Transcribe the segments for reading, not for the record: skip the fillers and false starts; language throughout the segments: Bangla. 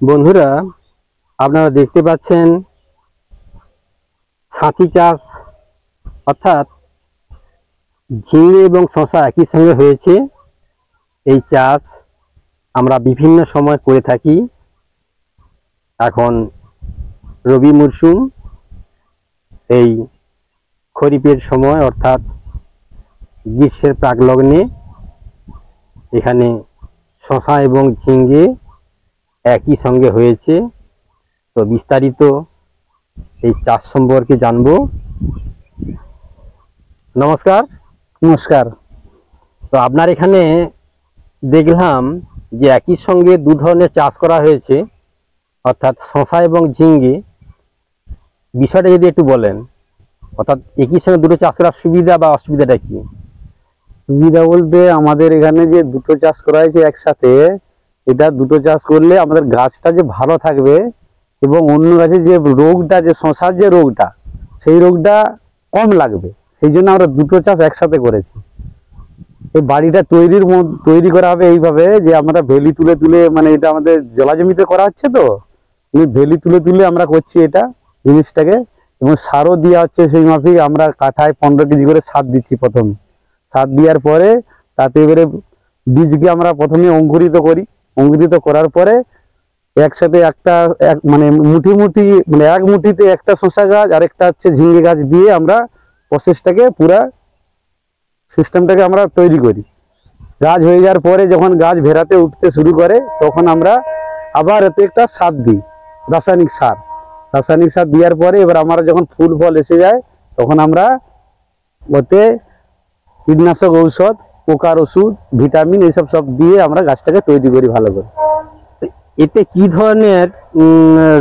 বন্ধুরা, আপনারা দেখতে পাচ্ছেন ছাতি চাষ, অর্থাৎ ঝিঙে এবং শসা একই সঙ্গে হয়েছে। এই চাষ আমরা বিভিন্ন সময় করে থাকি। এখন রবি মরশুম, এই খরিফের সময় অর্থাৎ গ্রীষ্মের প্রাকলগ্নে এখানে শসা এবং ঝিঙে একই সঙ্গে হয়েছে। তো বিস্তারিত এই চাষ সম্পর্কে জানবো। নমস্কার। নমস্কার। তো আপনার এখানে দেখলাম যে একই সঙ্গে দু ধরনের চাষ করা হয়েছে, অর্থাৎ শসা এবং ঝিঙ্গে। বিষয়টা যদি একটু বলেন, অর্থাৎ একই সঙ্গে দুটো চাষ করার সুবিধা বা অসুবিধাটা কি? সুবিধা বলতে আমাদের এখানে যে দুটো চাষ করা হয়েছে একসাথে, এটা দুটো চাষ করলে আমাদের গাছটা যে ভালো থাকবে এবং অন্য গাছে যে রোগটা, যে শশার যে রোগটা, সেই রোগটা কম লাগবে। সেই জন্য আমরা দুটো চাষ একসাথে করেছি। এই বাড়িটা তৈরি করা হবে এইভাবে যে আমরা ভেলি তুলে তুলে, মানে এটা আমাদের জলা জমিতে করা হচ্ছে, তো ভেলি তুলে তুলে আমরা করছি এটা জিনিসটাকে। এবং সারও দেওয়া হচ্ছে সেই মাফিক। আমরা কাঠায় 15 কেজি করে সার দিচ্ছি প্রথমে। সার দেওয়ার পরে তাতে এবারে বীজকে আমরা প্রথমে অঙ্কুরিত করি। অঙ্কুরিত করার পরে একসাথে মানে মুঠি মানে এক মুঠিতে একটা শসা গাছ আর একটা হচ্ছে ঝিঙ্গে গাছ দিয়ে আমরা প্রসেসটাকে পুরা সিস্টেমটাকে আমরা তৈরি করি। গাছ হয়ে যাওয়ার পরে যখন গাছ ভেড়াতে উঠতে শুরু করে তখন আমরা আবার এতে একটা সার দিই, রাসায়নিক সার। রাসায়নিক সার দেওয়ার পরে এবার আমরা যখন ফুল ফল এসে যায় তখন আমরা ওতে কীটনাশক ঔষধ, পোকার ওষুধ, ভিটামিন এইসব সব দিয়ে আমরা গাছটাকে তৈরি করি ভালো করে। এতে কি ধরনের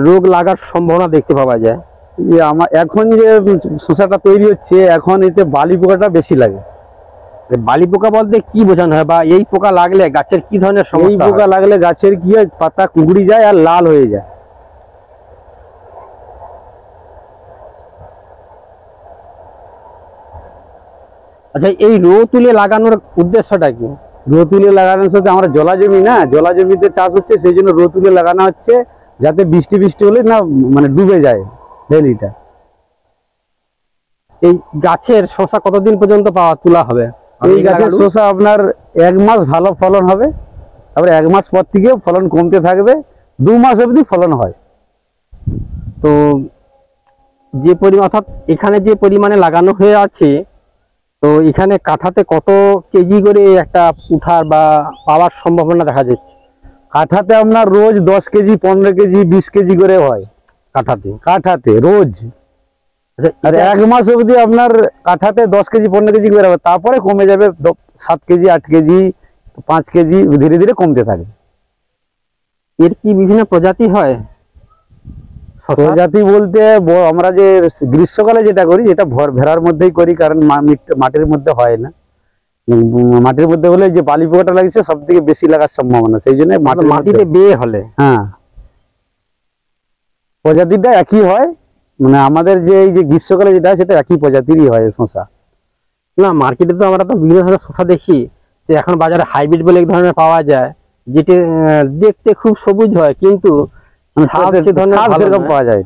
রোগ লাগার সম্ভাবনা দেখতে পাওয়া যায়? যে এখন যে শসাটা তৈরি হচ্ছে, এখন এতে বালি পোকাটা বেশি লাগে। বালি পোকা বলতে কি বোঝানো হয়, বা এই পোকা লাগলে গাছের কি ধরনের সমস্যা? এই পোকা লাগলে গাছের কি হয়, পাতা কুঁকড়ি যায় আর লাল হয়ে যায়। আচ্ছা, এই রো তুলে লাগানোর উদ্দেশ্যটা কি? রো তুলে লাগানোর সাথে আমরা জলা জমি না, জলা জমিতে চাষ হচ্ছে, সেই জন্য রো তুলে লাগানো হচ্ছে, যাতে বৃষ্টি হলে না মানে ডুবে যায় ভেলিটা। এই গাছের শসা কতদিন পর্যন্ত তোলা হবে? এই গাছের শসা আপনার 1 মাস ভালো ফলন হবে, তারপরে 1 মাস পর থেকে ফলন কমতে থাকবে, 2 মাস অবধি ফলন হয়। তো যে পরিমাণ, অর্থাৎ এখানে যে পরিমাণে লাগানো হয়ে আছে, তো এখানে কাঠাতে কত কেজি করে একটা উঠার বা পাওয়ার সম্ভাবনা দেখা যাচ্ছে? কাঠাতে আপনার রোজ 10 কেজি, 15 কেজি, 20 কেজি করে হয় কাঠাতে রোজ। আর 1 মাস অবধি আপনার কাঠাতে 10 কেজি 15 কেজি করে হবে, তারপরে কমে যাবে 7 কেজি, 8 কেজি, 5 কেজি, ধীরে ধীরে কমতে থাকে। এর কি বিভিন্ন প্রজাতি হয়? প্রজাতি বলতে আমরা যে গ্রীষ্মকালে যেটা করি, যেটা ভেড়ার মধ্যেই করি, কারণ মাটির মধ্যে হয় না। মাটির মধ্যে হলে যে বালি পোকাটা লাগছে সব থেকে বেশি লাগার সম্ভাবনা, সেই জন্য মাটিতে বেয়ে হলে। হ্যাঁ, প্রজাতিটা একই হয়, মানে আমাদের যে এই যে গ্রীষ্মকালে যেটা সেটা একই প্রজাতিরই হয় শসা। না, মার্কেটে তো আমরা তো বিভিন্ন ধরনের শসা দেখি, যে এখন বাজারে হাইব্রিড বলে এক ধরনের পাওয়া যায়, যেটি দেখতে খুব সবুজ হয়, কিন্তু সেরকম পাওয়া যায়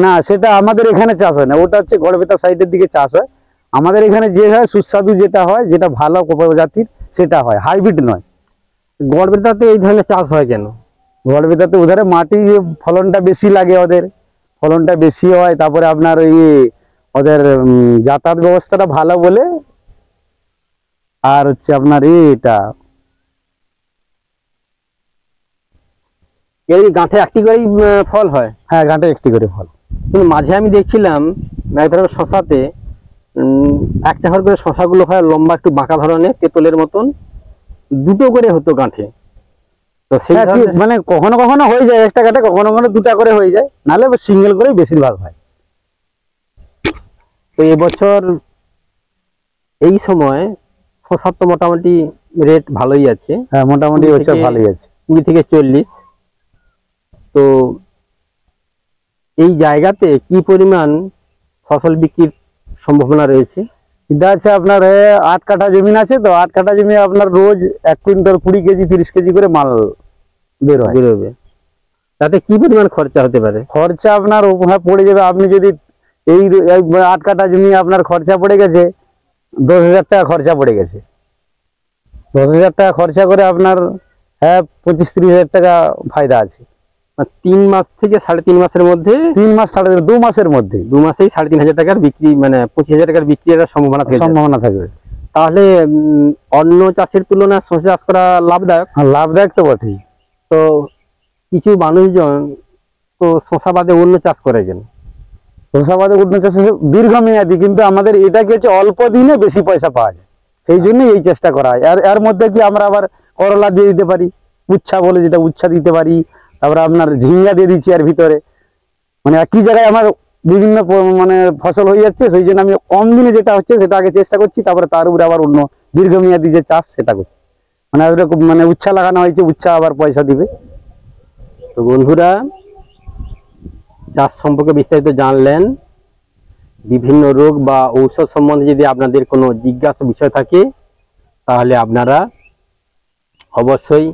না। সেটা আমাদের এখানে চাষ হয় না, ওটা হচ্ছে গড়বেতা সাইডের দিকে চাষ হয়। আমাদের এখানে যে হয় সুস্বাদু যেটা হয়, যেটা ভালো প্রজাতির, সেটা হয়, হাইব্রিড নয়। গড়বেতাতে এই ধরনের চাষ হয় কেন? গড়বেতাতে ওধারে মাটি ফলনটা বেশি লাগে, ওদের ফলনটা বেশি হয়, তারপরে আপনার ওই ওদের যাতায়াত ব্যবস্থাটা ভালো বলে, আর হচ্ছে আপনার এটা এই গাঁঠে একটি করেই ফল হয়। হ্যাঁ, গাঁটে একটি করে ফল। কিন্তু মাঝে আমি দেখছিলাম এক ধরনের শসাতে এক চাকার করে শসাগুলো হয় লম্বা, একটু বাঁকা ধরনের, তেঁতুলের মতন, দুটো করে হতো গাঁঠে। তো সেই মানে কখনো কখনো হয়ে যায় একটা গাঁটে, কখনো কখনো দুটা করে হয়ে যায়, নাহলে সিঙ্গেল করে বেশিরভাগ হয়। তো এবছর এই সময় শসার তো মোটামুটি রেট ভালোই আছে। হ্যাঁ, মোটামুটি ভালোই আছে, 20 থেকে 40। তো এই জায়গাতে কি পরিমাণ ফসল বিক্রির সম্ভাবনা রয়েছে? এটা আছে আপনার 8 কাঠা জমি আছে, তো 8 কাঠা জমি আপনার রোজ 1 কুইন্টাল 20 কেজি 30 কেজি করে মাল বেরোবে। তাতে কি পরিমাণ খরচা হতে পারে? খরচা আপনার ওখানে পড়ে যাবে, আপনি যদি এই 8 কাঠা জমি আপনার খরচা পড়ে গেছে 10,000 টাকা খরচা পড়ে গেছে। 10,000 টাকা খরচা করে আপনার 25-30,000 টাকা ফায়দা আছে। 3 মাস থেকে 3.5 মাসের মধ্যে, 3 মাস 2 মাসের মধ্যে 2 মাসেই 3,500 টাকার বিক্রি, মানে 25,000 টাকার বিক্রির সম্ভাবনা থাকে। সম্ভাবনা থাকবে। তাহলে অন্য চাষের তুলনায় শসা চাষ করা লাভদায়ক। লাভদায়ক তো বটেই। তো কিছু মানুষজন তো শসা বাদে অন্য চাষ করে কেন? শসা বাদে অন্য চাষ দীর্ঘমেয়াদী, কিন্তু আমাদের এটা কি হচ্ছে অল্প দিনে বেশি পয়সা পাওয়া যায়, সেই জন্যই এই চেষ্টা করা হয়। আর এর মধ্যে কি আমরা আবার করলা দিয়ে দিতে পারি, উচ্ছা বলে যেটা, উচ্ছা দিতে পারি, তারপরে আপনার ঝিঙ্গা দিয়ে দিচ্ছি এর ভিতরে। মানে একই জায়গায় আমার বিভিন্ন মানে ফসল হয়ে যাচ্ছে, সেই জন্য আমি কম দিনে যেটা হচ্ছে সেটা আগে চেষ্টা করছি, তারপরে তার উপরে আবার অন্য দীর্ঘমেয়াদী যে চাষ সেটা করছি। মানে এরকম মানে উচ্ছা লাগানো হয়েছে, উচ্ছা আবার পয়সা দিবে। তো বন্ধুরা, চাষ সম্পর্কে বিস্তারিত জানলেন। বিভিন্ন রোগ বা ঔষধ সম্বন্ধে যদি আপনাদের কোনো জিজ্ঞাসা বিষয় থাকে তাহলে আপনারা অবশ্যই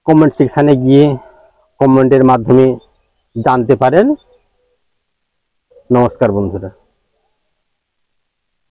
কমেন্ট সেকশানে গিয়ে কমেন্টের মাধ্যমে জানতে পারেন। নমস্কার বন্ধুরা।